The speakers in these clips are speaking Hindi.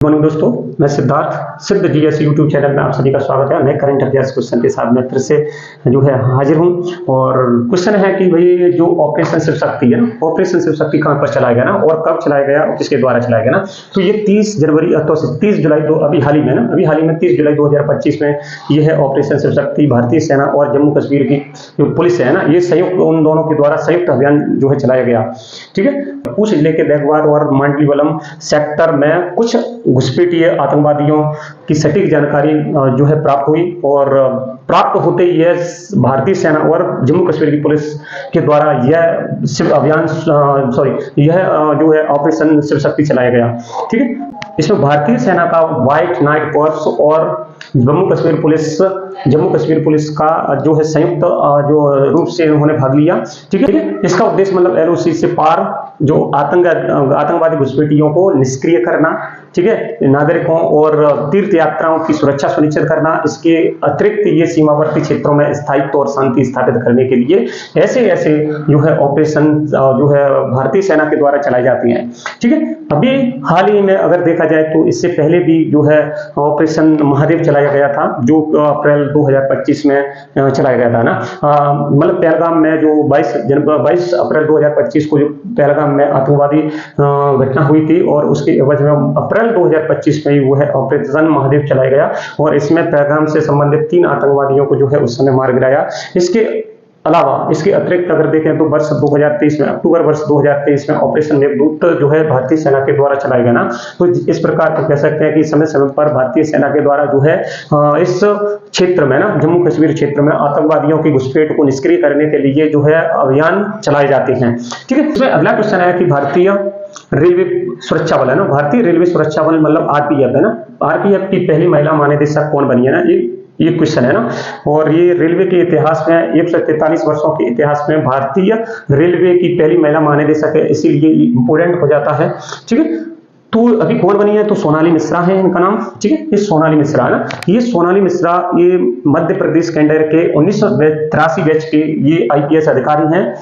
मॉर्निंग दोस्तों, मैं सिद्धार्थ सिद्ध जीएस यूट्यूब चैनल में आप सभी का स्वागत है। नए करंट अफेयर्स क्वेश्चन के साथ मैं फिर से जो है हाजिर हूं। और क्वेश्चन है कि भाई जो ऑपरेशन शिव शक्ति है ना, ऑपरेशन शिव शक्ति कहां पर चलाया गया ना और कब चलाया गया और किसके द्वारा चलाया गया ना। तो ये 30 जुलाई अभी हाल ही में 30 जुलाई 2025 में यह है ऑपरेशन शिव शक्ति। भारतीय सेना और जम्मू कश्मीर की जो पुलिस है ना, ये संयुक्त उन दोनों के द्वारा संयुक्त अभियान जो है चलाया गया। ठीक है, पूंछ जिले के देगवार और मांडलीवलम सेक्टर में कुछ घुसपैठिए आतंकवादियों की सटीक जानकारी जो है प्राप्त हुई और प्राप्त होते ही यह भारतीय सेना और जम्मू कश्मीर की पुलिस के द्वारा यह शिव अभियान यह जो है ऑपरेशन शिव शक्ति चलाया गया। ठीक है, इसमें भारतीय सेना का व्हाइट नाइट कोर्प्स और जम्मू कश्मीर पुलिस का जो है संयुक्त जो रूप से उन्होंने भाग लिया। ठीक है, इसका उद्देश्य मतलब एलओसी से पार जो आतंकवादी घुसपैठियों को निष्क्रिय करना, ठीक है, नागरिकों और तीर्थ यात्राओं की सुरक्षा सुनिश्चित करना। इसके अतिरिक्त ये सीमावर्ती क्षेत्रों में स्थायित्व और शांति स्थापित करने के लिए ऐसे जो है ऑपरेशन जो है भारतीय सेना के द्वारा चलाई जाती हैं। ठीक है, अभी हाल ही में अगर देखा जाए तो इससे पहले भी जो है ऑपरेशन महादेव चलाया गया था, जो अप्रैल 2025 में चलाया गया था ना। मतलब पहलगाम में जो 22 अप्रैल 2025 को जो पहलगाम में आतंकवादी घटना हुई थी और उसके एवज में अप्रैल 2025 में वो है ऑपरेशन महादेव चलाया गया और इसमें पहलगाम से संबंधित 3 आतंकवादियों को जो है उस समय मार गिराया। इसके अतिरिक्त अगर देखें तो वर्ष 2023 में अक्टूबर वर्ष 2023 में ऑपरेशन मेघदूत जो है भारतीय सेना के द्वारा चलाया गया ना। तो इस प्रकार को कह सकते हैं कि समय समय पर भारतीय सेना के द्वारा जो है इस क्षेत्र में ना, जम्मू कश्मीर क्षेत्र में आतंकवादियों की घुसपैठ को निष्क्रिय करने के लिए जो है अभियान चलाए जाते हैं। ठीक है, इसमें अगला क्वेश्चन है कि भारतीय रेलवे सुरक्षा बल है ना, भारतीय रेलवे सुरक्षा बल मतलब आरपीएफ है ना, आरपीएफ की पहली महिला महानिदेशक कौन बनी है ना, ये क्वेश्चन है ना। और ये रेलवे के इतिहास में 143 वर्षों के इतिहास में भारतीय रेलवे की पहली महिला महानिदेशक है, इसीलिए इंपोर्टेंट हो जाता है। ठीक है, तो अभी कौन बनी है तो सोनाली मिश्रा है इनका नाम। ठीक है, ये सोनाली मिश्रा है ना, ये सोनाली मिश्रा ये मध्य प्रदेश कैडर के 1983 बैच के ये आईपीएस अधिकारी हैं,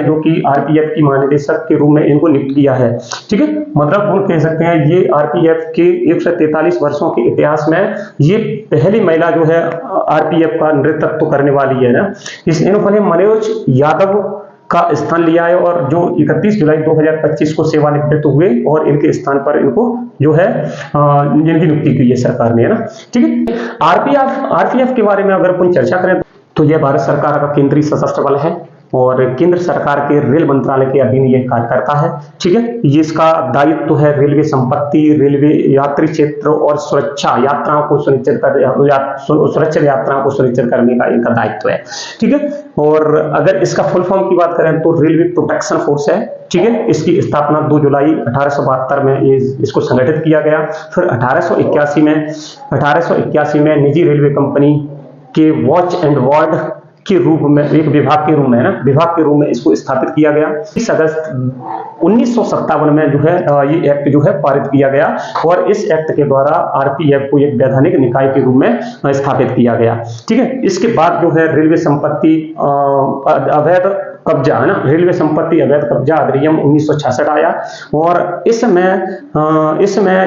जो कि आरपीएफ की महानिदेशक के रूप में इनको नियुक्त किया है। ठीक है, मतलब हम कह सकते हैं ये आरपीएफ के 143 वर्षों के इतिहास में ये पहली महिला जो है आरपीएफ का नेतृत्व करने वाली है ना। इन्होंने मनोज यादव का स्थान लिया है और जो 31 जुलाई 2025 को सेवानिवृत्त हुए और इनके स्थान पर इनको जो है इनकी नियुक्ति की है सरकार ने, है ना। ठीक है, आरपीएफ के बारे में अगर अपन चर्चा करें तो यह भारत सरकार का केंद्रीय सशस्त्र बल है और केंद्र सरकार के रेल मंत्रालय के अधीन यह कार्य करता है। ठीक है, ये इसका दायित्व है रेलवे संपत्ति, रेलवे यात्री क्षेत्र और सुरक्षित यात्राओं को सुनिश्चित करने का इनका दायित्व है। ठीक है, और अगर इसका फुल फॉर्म की बात करें तो रेलवे प्रोटेक्शन फोर्स है। ठीक है, इसकी स्थापना 2 जुलाई 1872 में इसको संगठित किया गया। फिर 1881 में निजी रेलवे कंपनी के वॉच एंड वार्ड के रूप में एक विभाग के रूप में इसको स्थापित किया गया। 30 अगस्त 1957 में जो है ये एक्ट जो है पारित किया गया और इस एक्ट के द्वारा आरपीएफ को एक वैधानिक निकाय के रूप में स्थापित किया गया। ठीक है, इसके बाद जो है रेलवे संपत्ति अवैध कब्जा है ना, रेलवे संपत्ति अवैध कब्जा अधिनियम 1966 आया और इसमें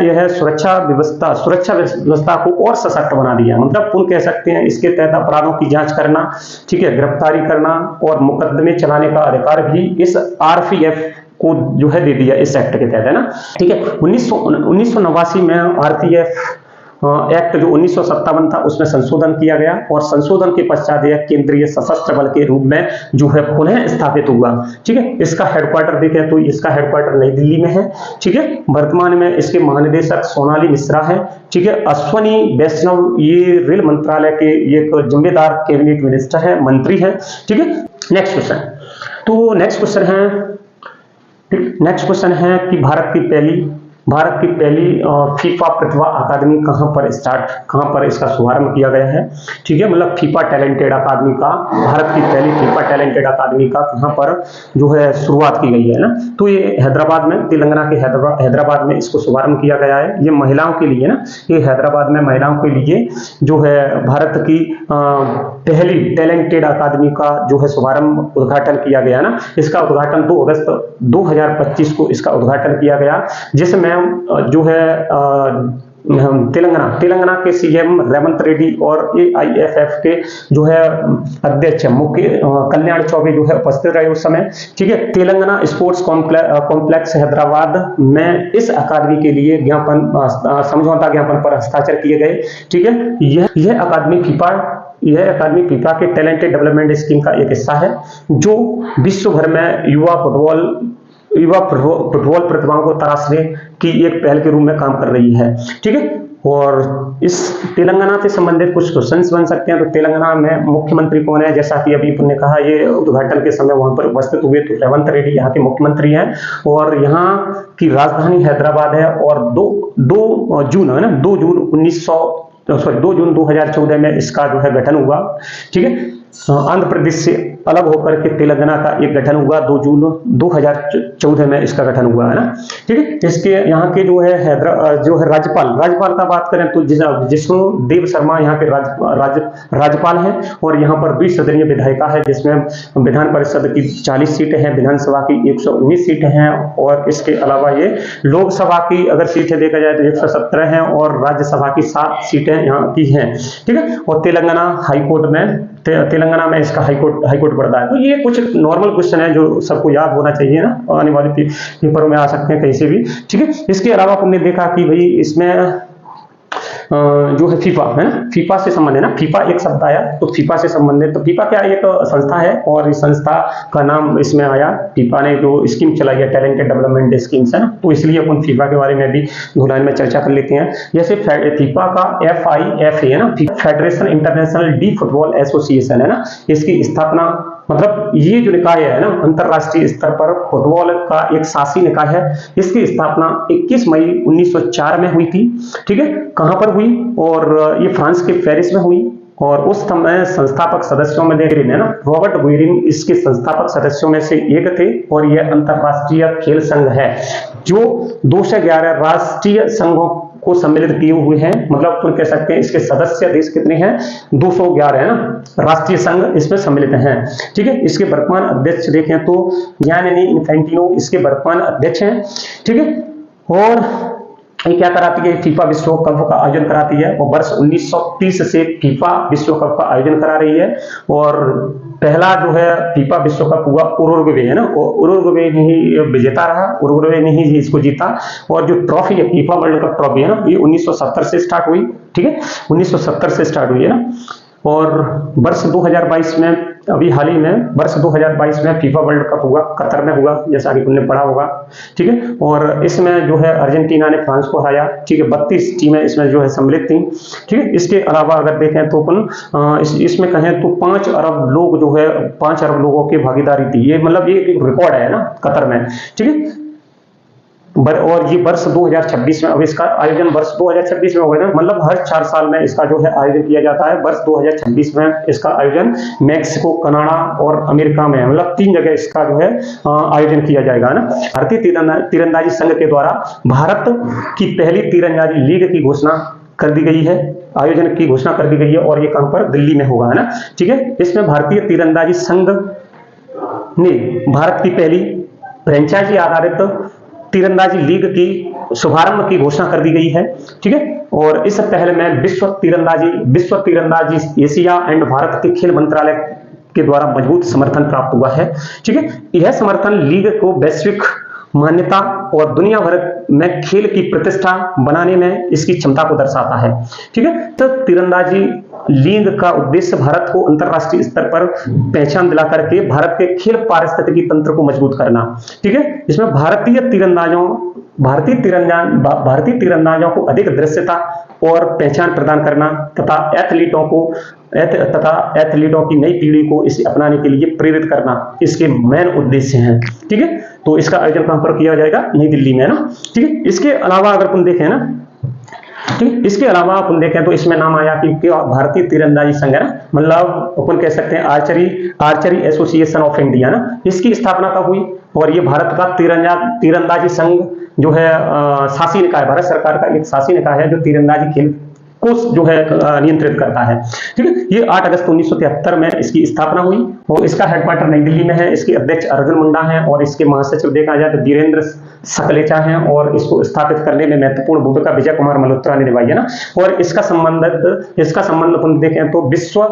यह सुरक्षा व्यवस्था को और सशक्त बना दिया। मतलब पुनः कह सकते हैं इसके तहत अपराधों की जांच करना, ठीक है, गिरफ्तारी करना और मुकदमे चलाने का अधिकार भी इस आरपीएफ को जो है दे दिया इस एक्ट के तहत, है ना। ठीक है, 1989 में आरपीएफ एक्ट जो 1957 था उसमें संशोधन किया गया और संशोधन के पश्चात यह केंद्रीय सशस्त्र बल के रूप में जो है पुनः स्थापित हुआ। ठीक है, इसका हेडक्वार्टर देखें तो इसका हेडक्वार्टर नई दिल्ली में है। ठीक है, वर्तमान में इसके महानिदेशक सोनाली मिश्रा है। ठीक है, अश्वनी वैष्णव ये रेल मंत्रालय के एक जिम्मेदार कैबिनेट मिनिस्टर है, मंत्री है। ठीक है, नेक्स्ट क्वेश्चन है कि भारत की पहली फीफा प्रतिभा अकादमी कहां पर इसका शुभारंभ किया गया है। ठीक है, मतलब फीफा टैलेंटेड अकादमी का, भारत की पहली फीफा टैलेंटेड अकादमी का कहां पर जो है शुरुआत की गई है ना। तो ये हैदराबाद में, तेलंगाना के हैदराबाद में इसको शुभारंभ किया गया है। ये महिलाओं के लिए ना, ये हैदराबाद में महिलाओं के लिए जो है भारत की पहली टैलेंटेड अकादमी का जो है शुभारंभ उद्घाटन किया गया ना। इसका उद्घाटन 2 अगस्त 2025 को इसका उद्घाटन किया गया, जिसमें जो है तेलंगाना के सीएम रेवंत रेड्डी और एआईएफएफ के जो है अध्यक्ष मुख्य कल्याण चौबे जो है उपस्थित रहे उस समय। ठीक है, तेलंगाना स्पोर्ट्स कॉम्प्लेक्स हैदराबाद में इस अकादमी के लिए समझौता ज्ञापन पर हस्ताक्षर किए गए। ठीक है, यह अकादमी फीफा के टैलेंटेड डेवलपमेंट स्कीम का एक हिस्सा है, जो विश्व भर में युवा फुटबॉल प्रतिभाओं को तराशने की एक पहल के रूप में काम कर रही है। ठीक है, और इस तेलंगाना से संबंधित कुछ क्वेश्चंस बन सकते हैं। तो तेलंगाना में मुख्यमंत्री कौन है, जैसा कि अभी तुमने कहा, ये उद्घाटन के समय वहां पर उपस्थित हुए तो रेवंत रेड्डी यहाँ के मुख्यमंत्री हैं, और यहाँ की राजधानी हैदराबाद है। और 2 जून है ना, 2 जून 2014 में इसका जो है गठन हुआ। ठीक है, आंध्र प्रदेश से अलग होकर के तेलंगाना का एक गठन हुआ 2 जून 2014 में इसका गठन हुआ है ना। ठीक है, इसके यहाँ के जो है राज्यपाल का बात करें तो जिष्णु देव शर्मा यहाँ के राज्यपाल हैं, और यहाँ पर 20 सदनीय विधायिका है, जिसमें विधान परिषद की 40 सीटें हैं, विधानसभा की 119 सीटें हैं, और इसके अलावा ये लोकसभा की अगर सीटें देखा जाए तो 117 हैं, और राज्यसभा की 7 सीटें यहाँ की हैं। ठीक है, और तेलंगाना में इसका हाईकोर्ट पड़ता है। तो ये कुछ नॉर्मल क्वेश्चन है जो सबको याद होना चाहिए ना, आने वाले पेपरों में आ सकते हैं कहीं से भी। ठीक है, इसके अलावा हमने देखा कि भाई इसमें जो है फीफा है ना, फीफा से संबंधित है ना, फीफा एक शब्द आया तो फीफा से संबंधित, तो फीफा क्या एक संस्था है, और इस संस्था का नाम इसमें आया, फीफा ने जो स्कीम चलाई है टैलेंटेड डेवलपमेंट स्कीम्स है ना, तो इसलिए अपन फीफा के बारे में भी दो लाइन में चर्चा कर लेते हैं। जैसे फीफा का FIFA है ना, federation international D football association है ना, इसकी स्थापना मतलब ये जो निकाय है ना, अंतरराष्ट्रीय स्तर पर फुटबॉल का एक शासी निकाय है, इसकी स्थापना 21 मई 1904 में हुई थी। ठीक है, कहां पर हुई, और ये फ्रांस के पेरिस में हुई, और उस समय संस्थापक सदस्यों में देख रहे हैं ना, रॉबर्ट गुइरिन इसके संस्थापक सदस्यों में से एक थे, और यह अंतरराष्ट्रीय खेल संघ है जो 211 राष्ट्रीय संघों को सम्मिलित किए हुए हैं। मतलब तुम कह सकते हैं इसके सदस्य देश कितने हैं, 211 है ना, राष्ट्रीय संघ इसमें सम्मिलित हैं। ठीक है, इसके वर्तमान अध्यक्ष देखें तो गियानी इन्फेंटिनो इसके वर्तमान अध्यक्ष हैं। ठीक है, और ये क्या कराती है, फीफा विश्व कप का आयोजन कराती है, और वर्ष 1930 से फीफा विश्व कप का आयोजन करा रही है। और पहला जो है फीफा विश्व कप हुआ उरुग्वे है ना, उरुग्वे ने ही विजेता रहा, उरुग्वे ने ही इसको जीता। और जो ट्रॉफी है फीफा वर्ल्ड कप ट्रॉफी है ना, ये 1970 से स्टार्ट हुई। ठीक है, 1970 से स्टार्ट हुई है ना, और वर्ष 2022 में अभी हाल ही में वर्ष 2022 में फीफा वर्ल्ड कप हुआ, कतर में हुआ, जैसा कि तुमने पढ़ा होगा। ठीक है, और इसमें जो है अर्जेंटीना ने फ्रांस को हराया। ठीक है, 32 टीमें इसमें जो है सम्मिलित थी। ठीक है, इसके अलावा अगर देखें तो अपन इसमें कहें तो 5 अरब लोग जो है 5 अरब लोगों की भागीदारी थी। ये मतलब ये एक रिकॉर्ड है ना कतर में। ठीक है, और ये वर्ष 2026 में, अब इसका आयोजन वर्ष 2026 में होगा ना, मतलब हर 4 साल में इसका जो है आयोजन किया जाता है। वर्ष 2026 में इसका आयोजन मैक्सिको, कनाडा और अमेरिका में, मतलब 3 जगह इसका जो है आयोजन किया जाएगा ना। भारतीय तीरंदाजी संघ के द्वारा भारत की पहली तीरंदाजी लीग की घोषणा कर दी गई है, आयोजन की घोषणा कर दी गई है, और ये कहां पर, दिल्ली में होगा है ना। ठीक है, इसमें भारतीय तीरंदाजी संघ ने भारत की पहली फ्रेंचाइजी आधारित तीरंदाजी लीग की शुभारंभ की घोषणा कर दी गई है। ठीक है, और इस पहल में विश्व तीरंदाजी एशिया एंड भारत के खेल मंत्रालय के द्वारा मजबूत समर्थन प्राप्त हुआ है। ठीक है, यह समर्थन लीग को वैश्विक मान्यता और दुनिया भर में खेल की प्रतिष्ठा बनाने में इसकी क्षमता को दर्शाता है। ठीक है, तो तीरंदाजी लीग का उद्देश्य भारत को अंतरराष्ट्रीय स्तर पर पहचान दिला करके भारत के खेल पारिस्थितिकी तंत्र को मजबूत करना। ठीक है, इसमें भारतीय तीरंदाजों को अधिक दृश्यता और पहचान प्रदान करना तथा एथलीटों की नई पीढ़ी को इसे अपनाने के लिए प्रेरित करना इसके मेन उद्देश्य हैं। ठीक है, तो इसका आयोजन कहां पर किया जाएगा, नई दिल्ली में ना। ठीक है, इसके अलावा अगर तुम देखें ना, ठीक, इसके अलावा अपन देखें तो इसमें नाम आया कि भारतीय तीरंदाजी संघ है ना, मतलब अपन कह सकते हैं आर्चरी एसोसिएशन ऑफ इंडिया ना, इसकी स्थापना कब हुई, और ये भारत का तीरंदाजी संघ जो है शासी निकाय, भारत सरकार का एक शासी निकाय है जो तीरंदाजी खेल को जो है नियंत्रित करता है। ठीक है, ये 8 अगस्त 1973 में इसकी स्थापना हुई और इसका हेडक्वार्टर नई दिल्ली में है। इसके अध्यक्ष अर्जुन मुंडा हैं और इसके महासचिव देखा जाए तो वीरेंद्र सकलेचा हैं और इसको स्थापित करने में महत्वपूर्ण भूमिका विजय कुमार मल्होत्रा ने निभाई है ना। और इसका संबंध अपन देखें तो विश्व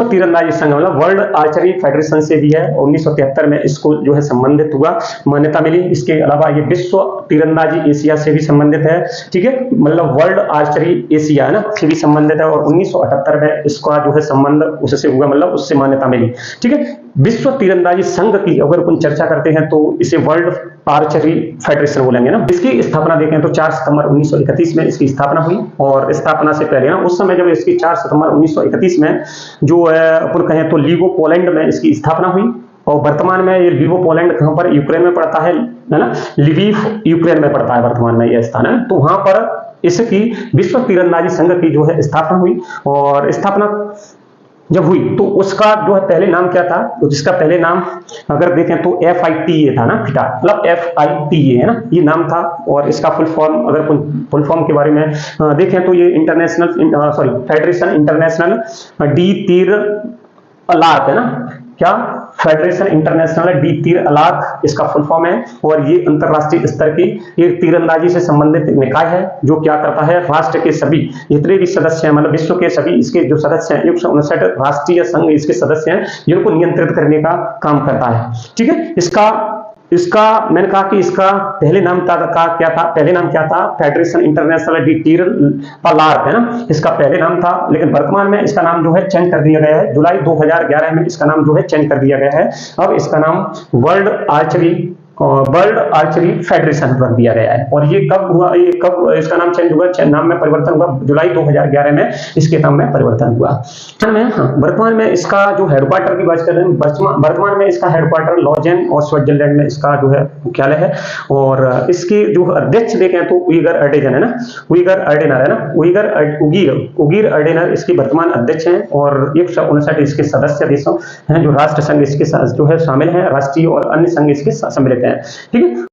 तीरंदाजी संघ मतलब वर्ल्ड आर्चरी फेडरेशन से भी है। 1973 में इसको जो है संबंधित हुआ, मान्यता मिली। इसके अलावा ये विश्व तीरंदाजी एशिया से भी संबंधित है। ठीक है, मतलब वर्ल्ड आर्चरी एशिया है ना से भी संबंधित है और 1978 में इसका जो है संबंध उससे हुआ, मतलब उससे मान्यता मिली। ठीक है, विश्व तीरंदाजी संघ की अगर अपन चर्चा करते हैं तो इसे वर्ल्ड आर्चरी फेडरेशन बोलेंगे ना। इसकी स्थापना देखें तो 4 सितंबर 1931 में इसकी स्थापना हुई और स्थापना से पहले ना उस समय जब इसकी 4 सितंबर 1931 में जो है अपन कहें तो लीवो पोलैंड में इसकी स्थापना हुई और वर्तमान में ये लीवो पोलैंड कहां पर, यूक्रेन में पड़ता है ना, लिविव यूक्रेन में पड़ता है वर्तमान में यह स्थान है। तो वहां पर इसकी विश्व तीरंदाजी संघ की जो है स्थापना हुई और स्थापना जब हुई तो उसका जो है पहले नाम क्या था, तो जिसका पहले नाम अगर देखें तो FITA था ना, फिटा मतलब FITA है ना, ये नाम था। और इसका फुल फॉर्म अगर फुल फॉर्म के बारे में देखें तो ये फेडरेशन इंटरनेशनल डी तीर अलाक है ना, क्या फेडरेशन इंटरनेशनल डी तीर अलाक इसका फुल फॉर्म है। और ये अंतरराष्ट्रीय स्तर की एक तीरंदाजी से संबंधित निकाय है जो क्या करता है, राष्ट्र के सभी जितने भी सदस्य हैं, मतलब विश्व के सभी इसके जो सदस्य हैं 159 राष्ट्रीय संघ इसके सदस्य हैं, जिनको नियंत्रित करने का काम करता है। ठीक है, इसका मैंने कहा कि इसका पहले नाम क्या था, पहले नाम क्या था, फेडरेशन इंटरनेशनल डी तीर अलाक है ना, इसका पहले नाम था। लेकिन वर्तमान में इसका नाम जो है चेंज कर दिया गया है, जुलाई 2011 में इसका नाम जो है चेंज कर दिया गया है। अब इसका नाम वर्ल्ड आर्चरी फेडरेशन रख दिया गया है। और ये कब हुआ, ये कब इसका नाम चेंज हुआ, नाम में परिवर्तन हुआ, जुलाई 2011 में इसके नाम में परिवर्तन हुआ। वर्तमान में इसका जो हेडक्वार्टर की बात कर रहे हैं, वर्तमान में इसका हेडक्वार्टर लॉजेन और स्विट्जरलैंड में इसका जो है मुख्यालय है। और इसके जो अध्यक्ष देखें तो उइगर अर्डेनर है ना, उगीर अर्डेनर इसके वर्तमान अध्यक्ष हैं। और 159 इसके सदस्य देशों हैं जो राष्ट्र संघ इसके जो है शामिल है, राष्ट्रीय और अन्य संघ इसके सम्मिलित हैं। ठीक है।